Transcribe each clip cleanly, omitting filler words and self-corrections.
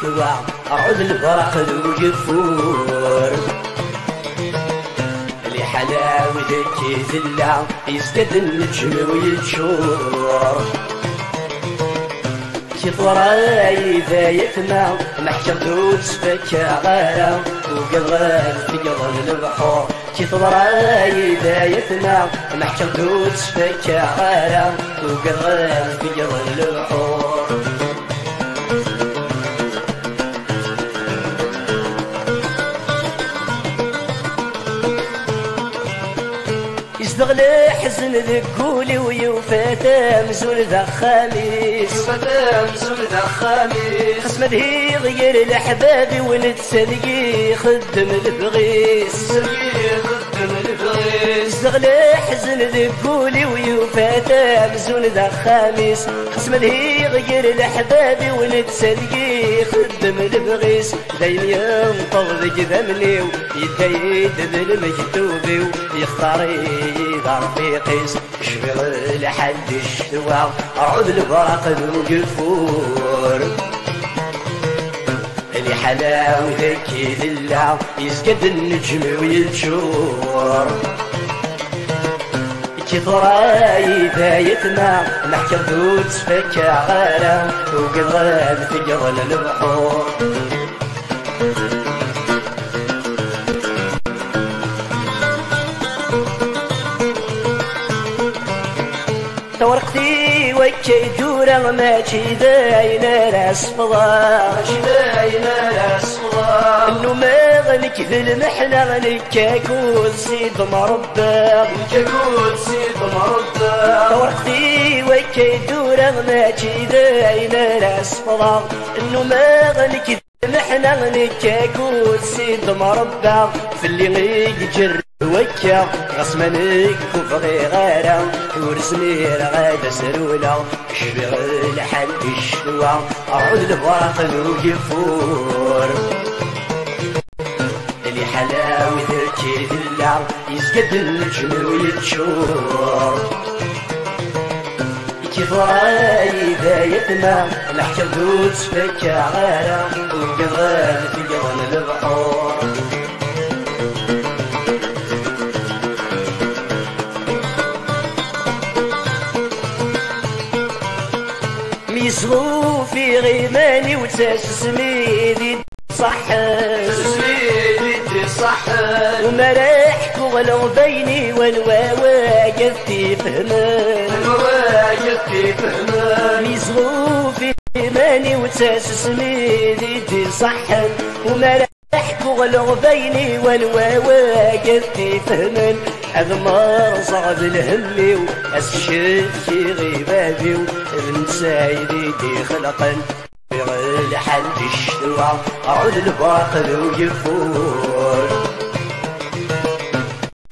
يشتوى عود البرق ذو جفور اللي حلاوتك يذلع يزداد النجم ويتشور كيفراي ذايتنا محشرت وتسفك غالا وقضان في قضان البحور كيفراي ذايتنا محشرت وتسفك غالا وقضان في قضان البحور يصدغلي حزن ذكولي ويوفاتا مزول ذا خميس يوفاتا مزول ذا خميس خصم دهي غير الأحبابي ونتسلقي خدم البغيس خدم البغيس يصدغلي حزن ذكولي ويوفاتا مزول ذا خميس خصم دهي غير الأحبابي ونتسلقي خدم البغيس دايم ينطغ ذمني ويدايد بالمجدوبي ويختاري ضربي قيس شبغ لحد الشتوى عود البراق ذو جفور اللي حلاوتك يذلع يسقد النجم ويتشور كيفراي ذايتنا محكمت وتسفك غالا وقضان في قضان البحور تورقتي وكي دورا ماشي داينا راس فضا ماشي داينا راس فضا انو ما غنك في المحنة غنكاكون سيد مربى غنكاكون سيد مربى تورقتي وكي دورا ماشي داينا راس فضا انو ما غنك في المحنة غنكاكون سيد مربى في اللي غيجر وكا غصمنك كفري غارة ورسمي رغادة سرولة شبغ لحد الشتوى عود البراق ذو جفور اللي حلاوتك يذلع يسقد النجم ويتشور كيفراي ذايتنا محكمت وتسفك غارة وقضان في قضان البحور يصغو في غيماني وتاس سميدي صحن سميدي صحن وما راحكو غلو بيني والواقف تفهمان الواقف تفهمان يصغو في غيماني وتاس سميدي صحن وما راحكو غلو بيني والواقف تفهمان أغمار صعب الهمي وأسشد في غيبابي ونسايدي دي خلقا في غير حد الشتوى أعود الباق ذو جفور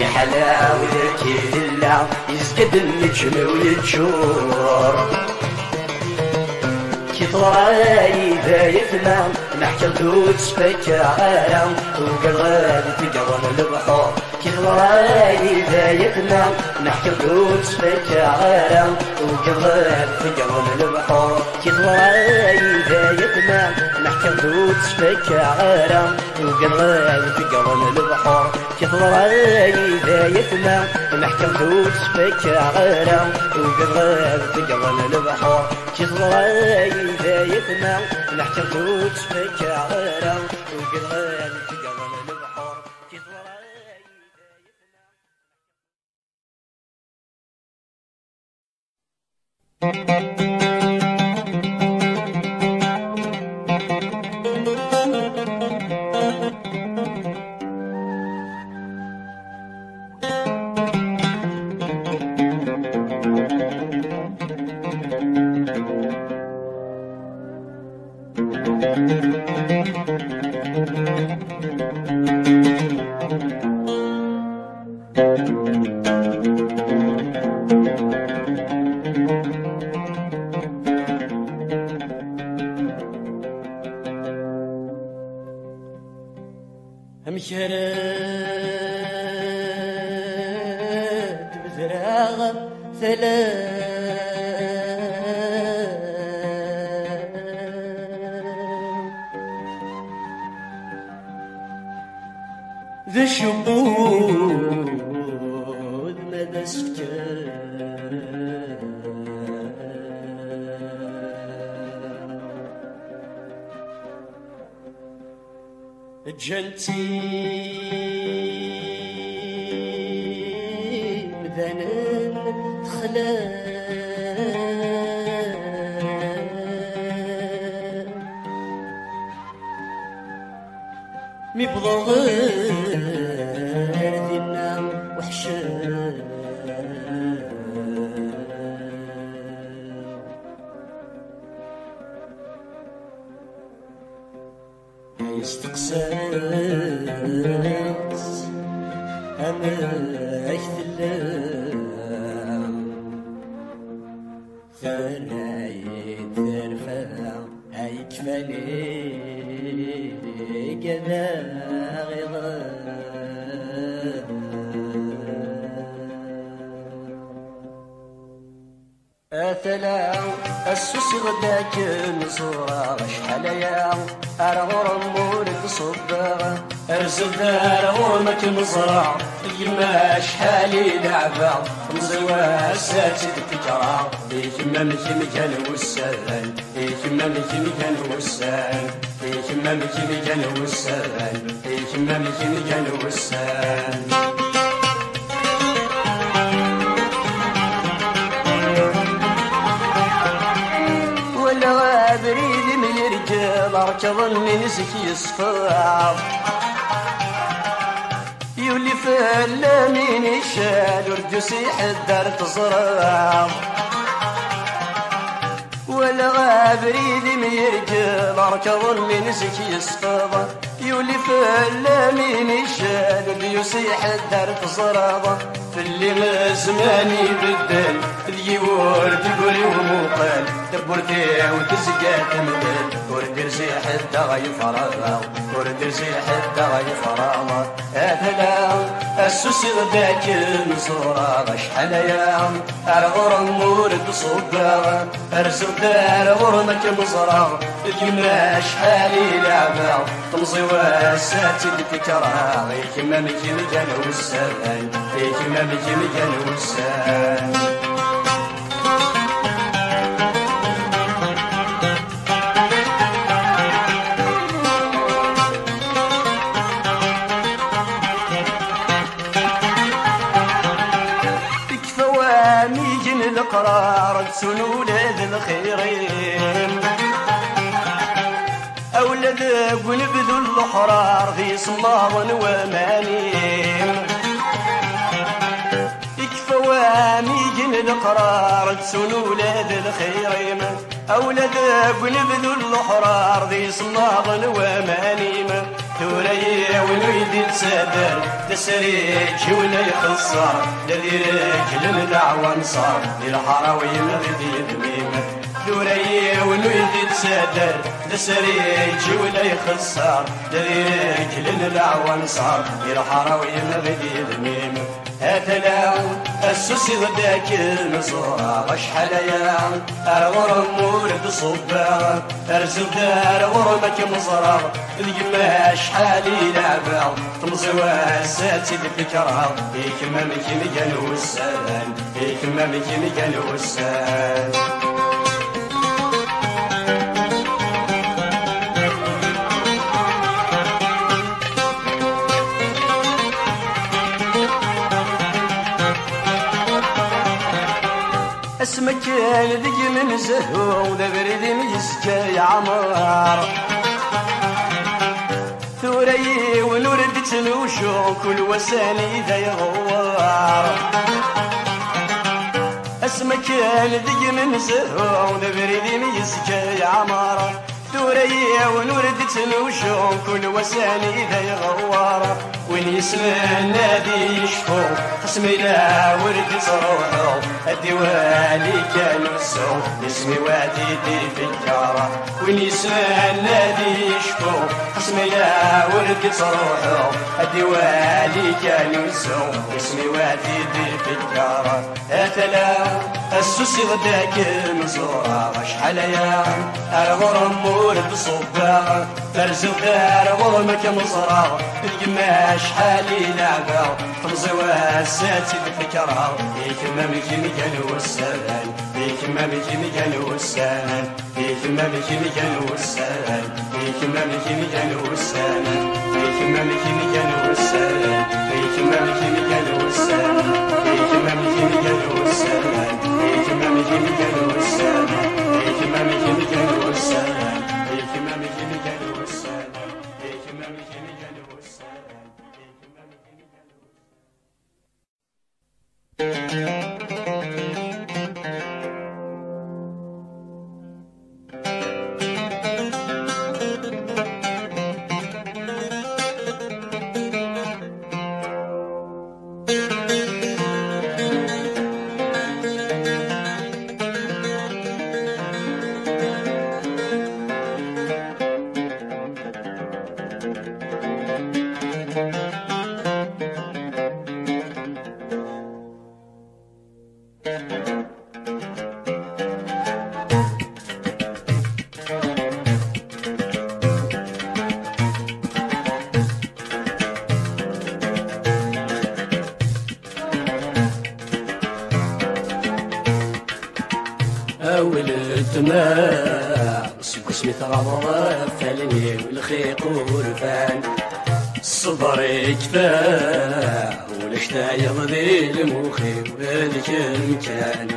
يا حلاوتك يذلع يسقد النجم ويتشور كيفراي ذايتنا محكمت وتسفك غالا وقضان في قضان البحور كيفراي ذايتنا محكمت وتسفك غالا وقضان في قضان البحور كيفراي ذايتنا محكمت وتسفك غالا وقضان في قضان البحور كيفراي ذايتنا محكمت وتسفك غالا وقضان في قضان البحور كيفراي ذايتنا محكمت وتسفك غالا وقضان في قضان البحور مشرد بزراغة ثلاث جنتي مذنن خلا مبضغ ذينا وحشان يستقساس أنا أكثلام ثنايت ثرفا هاي كفالي كذا غضا أثلا السوس غداك نصورا شحال يا أرغور مولد صبا أرزد أرغور مك مزرع يما شحالي لعبة مزوا ساتد تكرا يما مكان وسان يما مكان وسان يما مكان وسان يما مكان وسان بريد من الرجال اركض من سكي الصفاع يولي فلا من الشال ورجوسي حدار تزرع ولا غابريد من الرجال اركض من سكي الصفاع يولي فلا من الشال ورجوسي حدار تزرع في اللي زماني بدل اليور تقولي ومقال تبورتي وتزقى تمدل ورد رزيح الدغي فراغ ورد رزيح الدغي فراغ أثلا السوس غداك المصورة شحال يا أرغور مورد صبا أرزق دار غرمك مزرع اليما شحالي لعبة تمضي واسات الفكرة يكما مكي مكان وسان يكما مكي مكان وسان القرار تسون ولاد الخيرين أولاد ونبذوا الحرار في صماغ ومانين يكفى واميجن القرار تسون ولاد الخيرين أولاد ونبذوا الحرار في صماغ ومانين ثوري ونويدي تسادر تسريج ولا يخسر الذي رجل الدعوة نصار للحراوي مغدي ذميم ثوري ونويدي تسادر تسريج ولا يخسر الذي رجل الدعوة نصار للحراوي مغدي ذميم هاتلا السوسي غداك المزورة شحال يا أرغور مورد صبا أرزق دار غرمك مزرع اليما شحالي لعبة تمضي واساتي الفكرة يكما مكي مكان وسان يكما مكي مكان وسان اسمك لذي من زهو وذا بريد ميسكا يا عمار ثوري ونورد تنوشو كل وساني ذا يغوار اسمك لذي من زهو وذا بريد ميسكا يا عمار ثوري ونورد تنوشو كل وساني ذا يغوار وين يسمع النادي يشفو خصمي لا ورد صروحو الديوالي كانوا السوق اسمي وادي دير في الكارة وين يسمع النادي يشفو خصمي لا ورد صروحو الديوالي كانوا السوق اسمي وادي دير في الكارة أتلا السوسي غداك مزورة شحال يا الغرم ولد صباغ ترزو دار غرمك مزرعة القما شحال يلعبا تمزي واساتي بفكرة فيك ما مجي مكان والسلام فيك ما مجي مكان والسلام فيك ما مجي مكان والسلام فيك ما مجي مكان والسلام فيك ما مجي مكان والسلام فيك ما مجي مكان والسلام فيك ما مجي مكان والسلام فيك ما مجي مكان والسلام فيك ما مجي مكان والسلام فيك ما مجي مكان والسلام فيك ما مجي مكان والسلام فيك ما مجي ولد ما سكو سميت غضب فالني والخيق ورفان الصبر يكفى ولا شتا يغذي المخي وهذيك المكان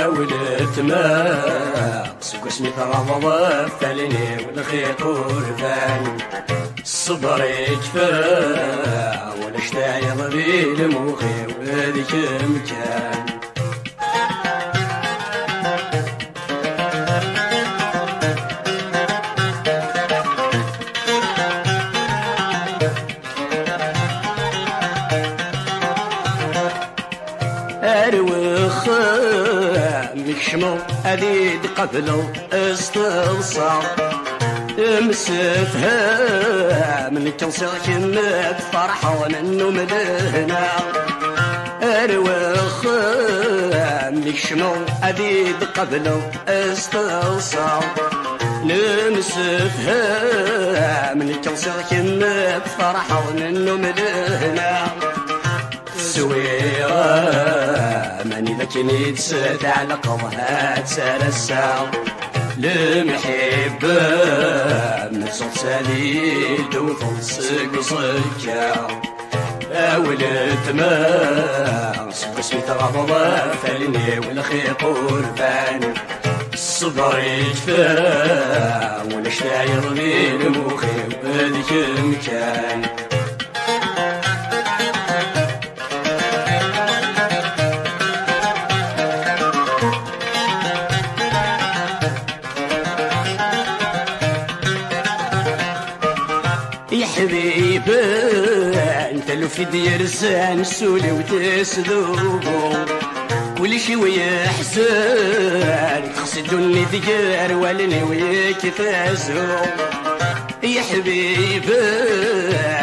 ولد ما سكو سميت غضب فالني والخيق ورفان الصبر يكفى ولا شتا يغذي المخي وهذيك المكان أروخ مكشمو أديد قبلو استنصار مسفها من كنصر كمت فرحة ومنو مدهنا أروخ مكشمو أديد قبلو استنصار نمسفها من كنصر كمت فرحة ومنو مدهنا سويرة ماني ذاكني تسات على قضها تسلسل المحبة من صوت سديد وتلصق صكا ولد ما صبر سميت غضبة فالني والخيق ورفان الصبر يكفى ولا شتا يرضي المخي وهذيك المكان حبيبي انت لو في دير زان سولي وتسذوبو كل شي ويحزن تخصدوني ذكر ولني وياك فازو يا حبيبي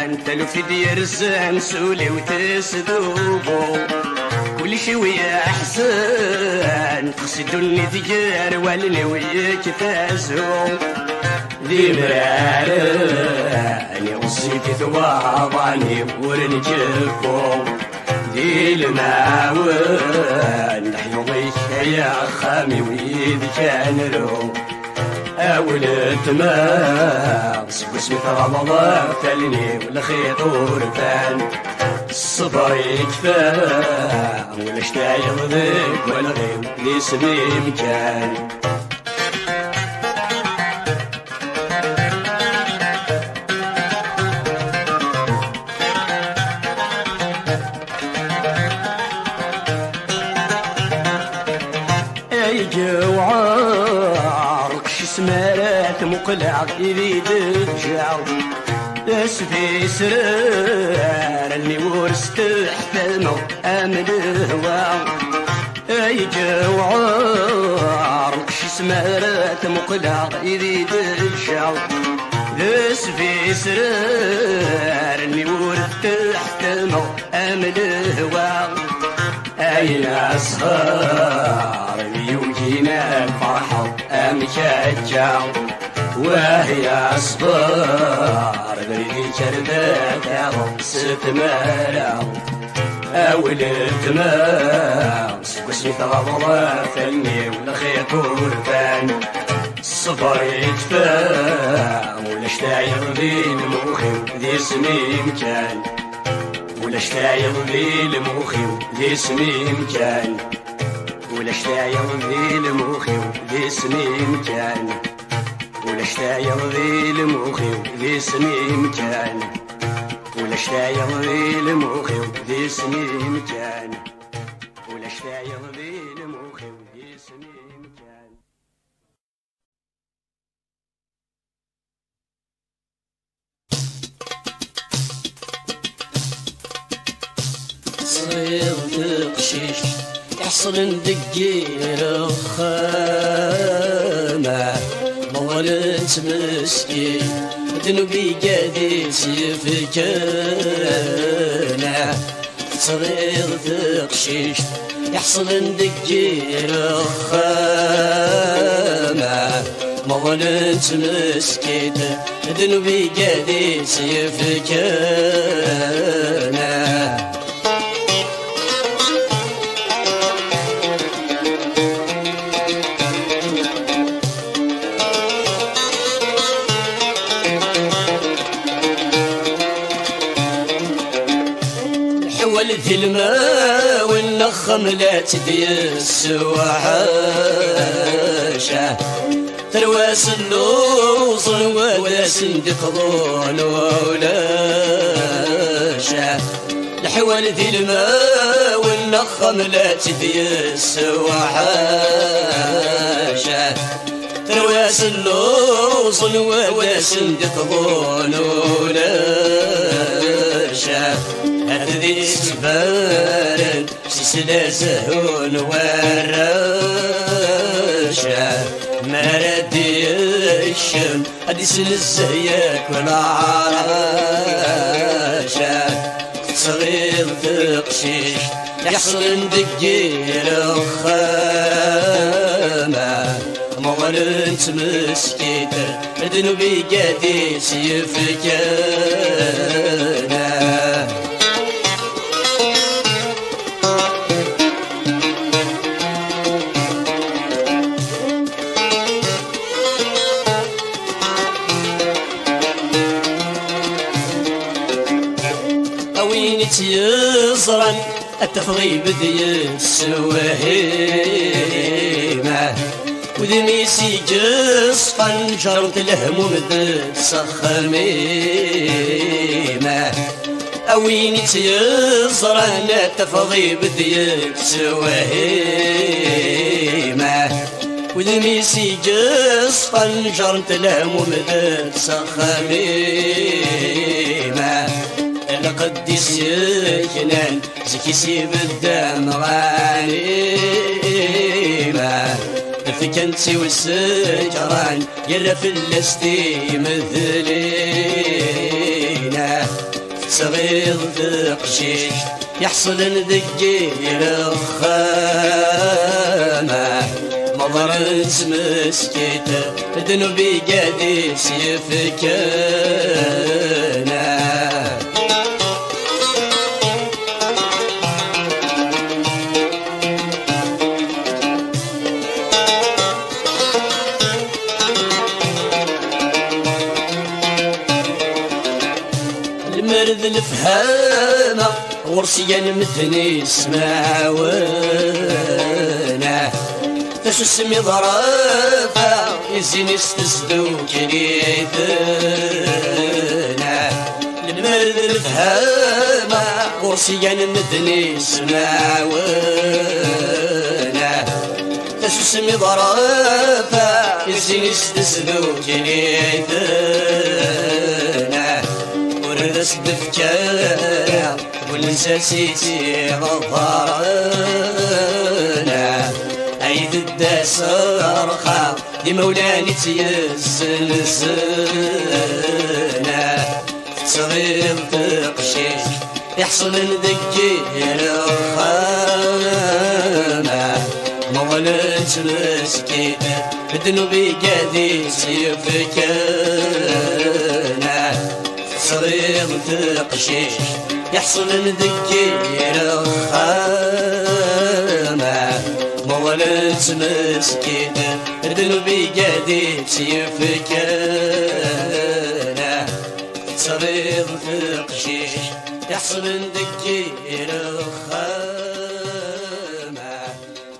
انت لو في دير زان سولي وتسذوبو كل شي ويحزن تخصدوني ذكر ولني وياك فازو ذي مراراني وصيتي ثواباني ورنجفو ذي المعاون نحيوضيك يا خامي ويذ كان رو ولد ما سكو سميت رمضان تلني والخيط ورفان الصبر يكفى ولا شتا يرضيك ولا غير ذي سبيل كان جوعارك شسمارات مقلع يريد الجعو اسفي سرار اللي ورست احتمو امن هوا اي جوعارك شسمارات مقلع يريد الجعو اسفي سرار اللي ورست احتمو امن هوا أين أصغر بيوتنا فرحة أمكجة وهي أصغر بريدي كردات ستمارا أولد ما سكسي تغضر فني ولا خيط ورفان الصبر يدفع ولا شتاير بين مخي ذي سميم كان ولا شتاير بين مخي ذي سميم كان ولا شتاير بين مخي ذي سميم كان ولا شتاير بين مخي ذي سميم كان ولا شتاير بين مخي ذي سميم كان ولا شتاير بين مخي ذي سميم كان صغير تقشيش يحصل ندقير الخامة مولد مسكين ذنوبي قاديس يفكانا صغير تقشيش يحصل ندقير الخامة مولد مسكين ذنوبي قاديس يفكانا ولد الماء والنخم لا تديس وحاشا ترواس اللوصن وداس دقضون ولاشا الحوالد الماء والنخم لا تديس وحاشا ترواس اللوصن وداس دقضون ولاشا هذي سبارن سلاسهون وراشا مردي الشم هذي سلسيك والعراشا صغير تقشيش يحصل ندقير الخامة مغلنت مسكيتر ذنوبي قاديس يفكانا يصرا التفضيب ذي السوهيمة وذميسي جصفا جرت الهموم ذي الصخميمة أوين يصرا التفضيب ذي السوهيمة وذميسي جصفا جرت الهموم ذي الصخميمة قديس يجنان زكي سيب الدم غانيمة الفكنتي والسجران يرف اللستي مثلينا صغير تقشيش يحصل ندقير الخامة مضرت مسكيته ذنوبي قاديس يفكانا الفهامة ورسيان مدني اسمعونا تاش اسمي ضرافة يزين استسدو كريثنا المرد الفهامة ورسيان مدني اسمعونا تاش اسمي ضرافة يزين استسدو كريثنا ورث بفكار والنساسيتي غضارنا عيد الداس رخا دي مولاني تيزنسنا صغير تقشيش يحصل ذكي الخامة مغلت مسكين ذنوبي قادي سيفك انا صريغ تقشيش يحصل ذكي الخامة مغلت مسكين ذنوبي قادي سيفك انا صريغ تقشيش يحصل ذكي الخامة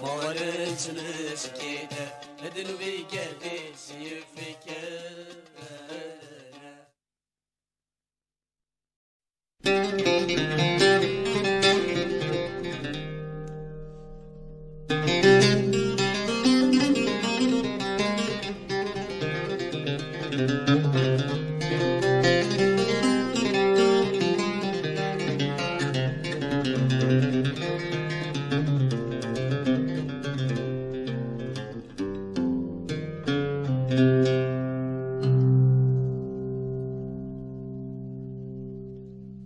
مولد مسكينة ذنوبي قلبي سيفك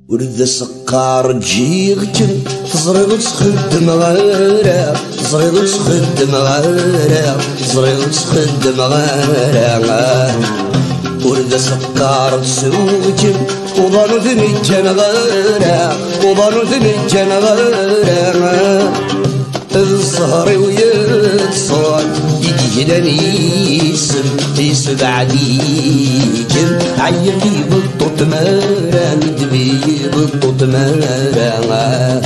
ورد سقار تجيغكم تزريغ تخدم غيرها تزريغ تخدم غيرها تزريغ تخدم غيرها ورد سقار تسوقكم وظنوا ثنجان غيرها وظنوا ثنجان غيرها الزهر ويتصاد يجلني يسب عليكم عيني بالطوط مارا ندبي بالطوط مارا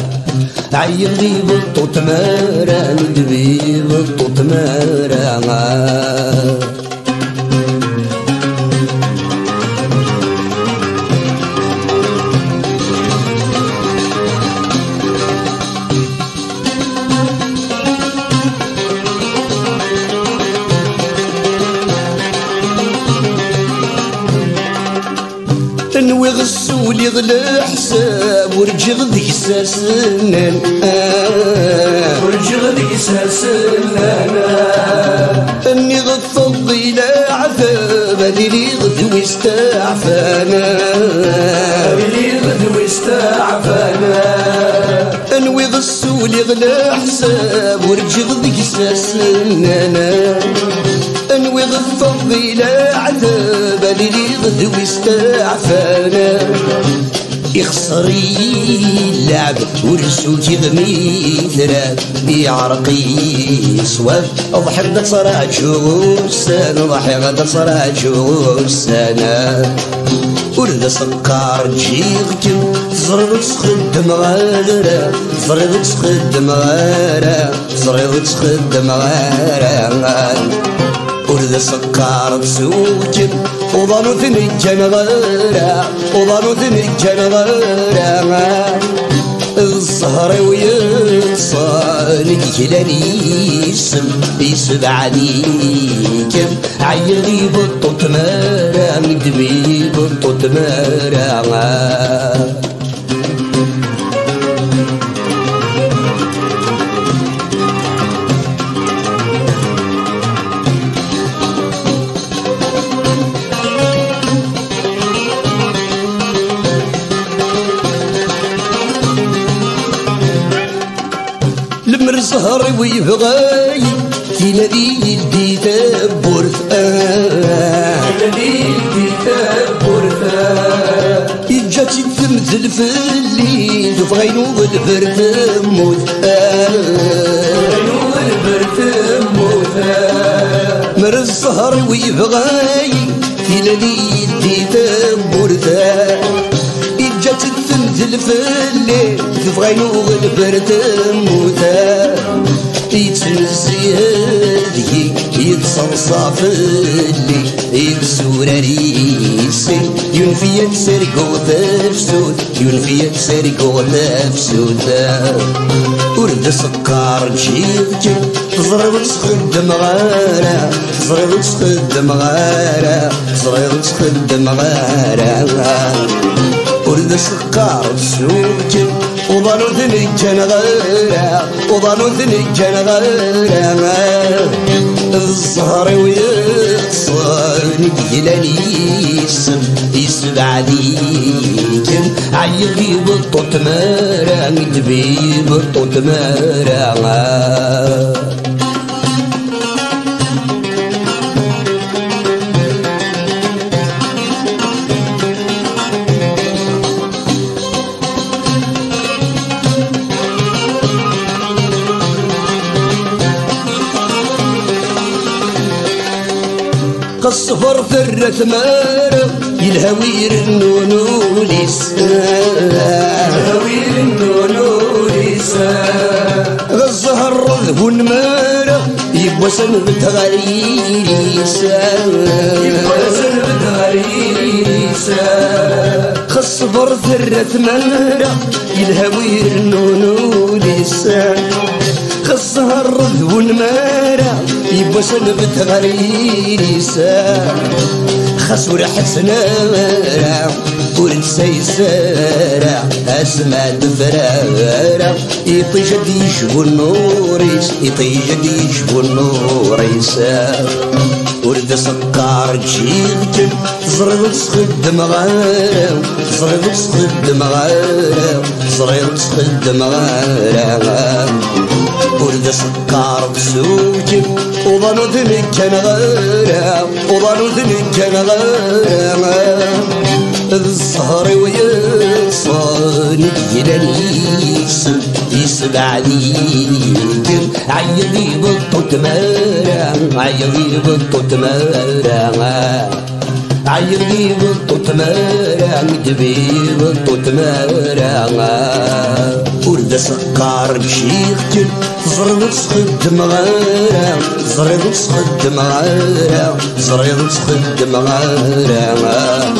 عيني بالطوط مارا ندبي بالطوط مارا تنوي غسولي غلا حساب ورجغ ذيك ساسنان ورجغ ذيك ساسنان اني غفضي لا عذاب هذي لي غدوي استعفانا هذي لي غدوي استعفانا انوي غسولي غلا حساب ورجغ ذيك ساسنان انوي غفضي لا عذاب هذي لي غدوي استعفانا يخسري اللعب ورسوكي غميثرات يعرقي صواب اضحك دا صراع شوسان ضحك دا صراع شوسان ورد سكر تجيغكم زرد تخدم غيرها زرد تخدم غيرها زرد تخدم غيرها ورد سكر تسوكم وظنوا ثنجان غيرها وظنوا ثنجان غيرها الزهر ويتصال يجلني يسب عليكم عيني بالطوط مارا ندمي بالطوط مارا الزهر ويبغاي تنادي يدي تبورث تنادي يدي تبورث يجات تمثل في الليل وفغينو البرد موت غينو البرد موت مر الزهر ويبغاي تنادي يدي تبورث يجات تمثل في الليل تبغينو البرد موتا يتنزي هذي يتصرصى في اللي يكسور ريسي ينفي تسرقو تفسود ينفي تسرقو تفسود ورد سكر تجيغكم تزرب تخدم غارة تزرب تخدم غارة تزرب تخدم غارة ورد سكر تسوقكم وظنوا ثنجان غيرها وظنوا ثنجان غيرها الزهر ويتصال يجلني يسب يسبع ديكن عيلي بطوط مارا ندبي بطوط مارا قصفر ثرة مارا يلهوير النونو لسان يلهوير النونو لسان غزهر رذهن مارا يبوسن بتغريسان يبوسن بتغريسان قصفر ثرة مارا يلهوير النونو لسان قصهر رذهن مارا يبوسن بتغريسان خسور حسنا ورنسى يسارع اسمع دفرارا يطيجد يشبو النوريس يطيجد يشبو النوريس ورد سكر جيغتن زرغ تسخد مغارا زرغ تسخد مغارا زرغ تسخد مغارا ورد سكر بسوجن وظنو ذنك كان غيرها وظنو ذنك كان غيرها الزهر ويصاني يلانيس يسبع ليكن عيلي بطوط مارا عيلي بطوط مارا عيلي بطوط مارا ندبي بطوط مارا ورد سكر بشيختن زرغ تسخد مغارا زرغ تسخد مغارا زرغ تسخد مغارا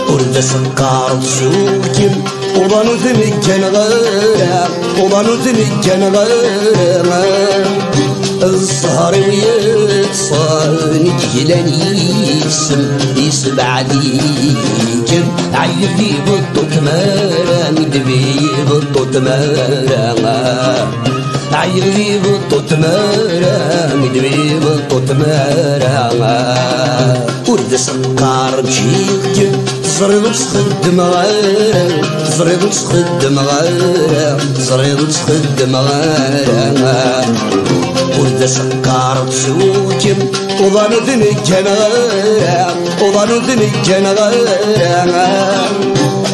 ورد سكر بسوكن وظنو ذنك كان غيرها وظنو ذنك كان غيرها الزهر ويتصاني يلانيس يسبع ديكن عيلي بطوط مارا ندبي بطوط مارا عيلي بطوط مارا ندبي بطوط مارا ورد سكر بشيختن زرغ تسخد مغارا زرغ تسخد مغارا زرغ تسخد مغارا ورد سكر بسوكن وظنو ذنك كان غيرها وظنو ذنك كان غيرها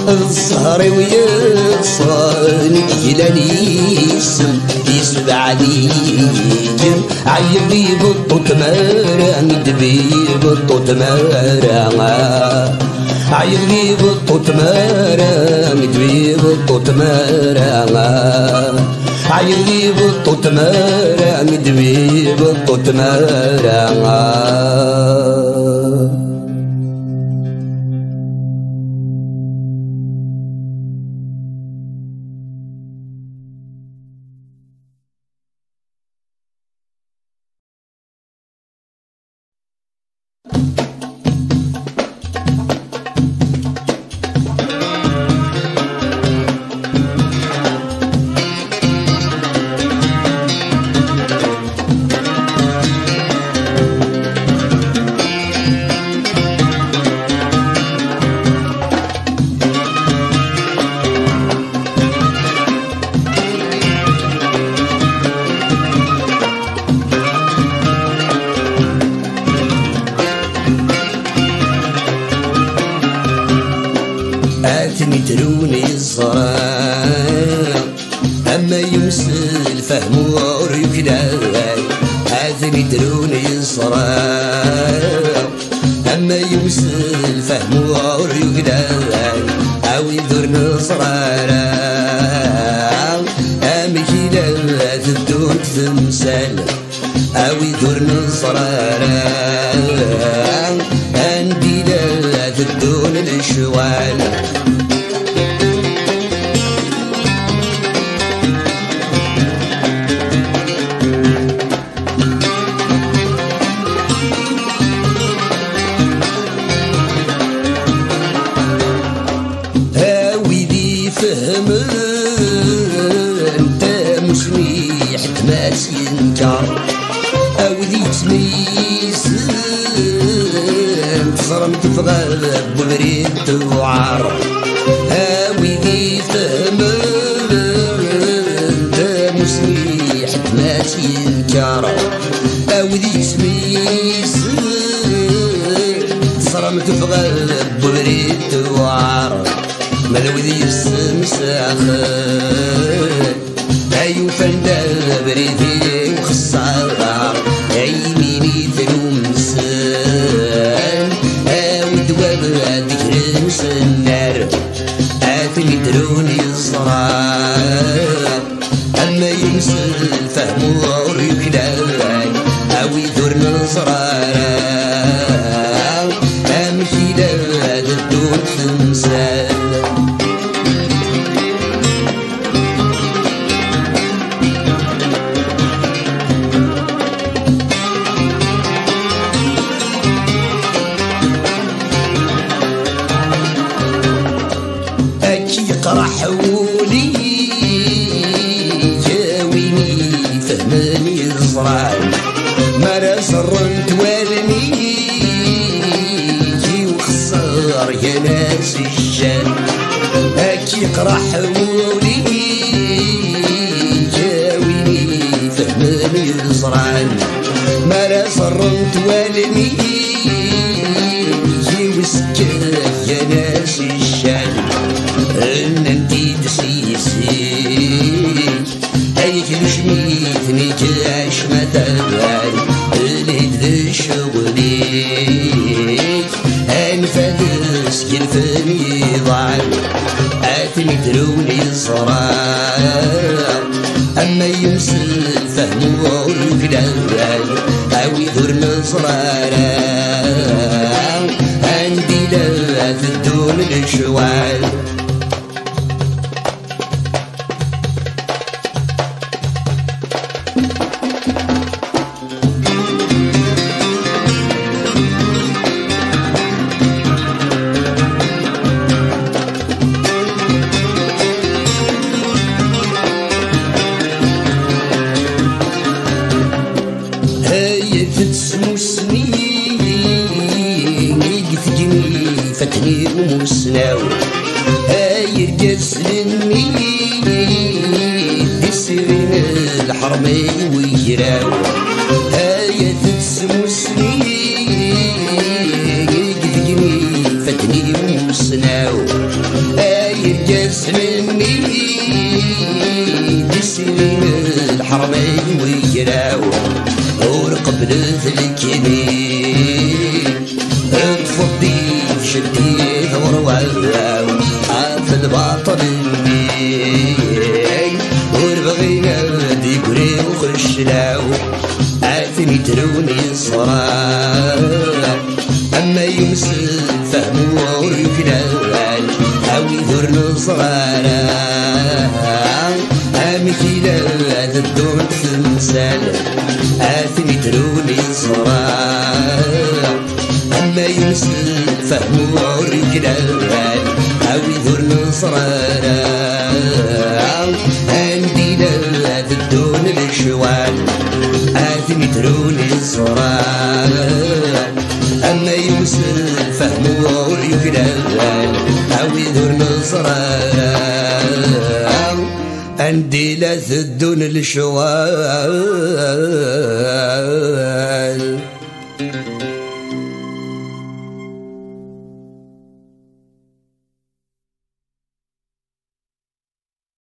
الزهر ويصاني يلانيس يسبع ليكن عيلي بطوط مارا ندبي بطوط مارا عيلي بطوط مارا ندبي بطوط مارا عيلي بطوط مارا ندبي بطوط مارا تروني الصراع أما يمسل فهم وريكلاي هذني تروني الصراع أما يمسل فهم وريكلاي أو يذر نصرانا أمشي لا تدون تمثال أو يذر نصرانا عندي لا تدون الشوال انت مسميح تماس ينكر اودي تميز تصرم تفغب بريد وعار هاوي ذي ثمن مسميح ماشي الكار هاوي ذي سميس صرم تفغب بريد وعار ملوي ذي السمساخر أيو فندا بريدي وخصار عينيني ثلوم نسان أو دواب ذكر نسنار آثني دروني الصرار أما يمسل الفهم وريكلاي أو يدور نصرار أمشي لاد الدور تمثال قرحولي جاويني فهماني الزران مرا صرنت والني جي وخسر يا ناس الجان هاكي قرحولي جاويني فهماني الزران مرا صرنت والني جي وسكر يا ناس الجان ان انتي دسيسي هيك لشميتني جاش مثلا ليت ذي شغليك انفدس كلفني ضعف اتني تروني صرار اما يمسل فهم والكلام او يذر نصرارا عندي لا تدون الشوال فتني ومسناو هاي الجسلني السرين الحرمي ويراو هاي تسمسني يقذقني فتني ومسناو هاي الجسلني السرين الحرمي ويراو ورقبل الكبير تفضي شديد وروعاو عاف الباطل النيل وربغينا ديكوري وخشلاو عاثني تروني الصرار أما يمسل فهم وركلال أو يذر نصرارا مثيلا هذا الدون تمثال عاثني تروني الصرار أما يمسل فهم ورجلال أو يذر نصرارا عندي لا تدون الشوال آثني تروني الصرار أما يمسل فهم ورجلال أو يذر نصرارا عندي لا تدون الشوال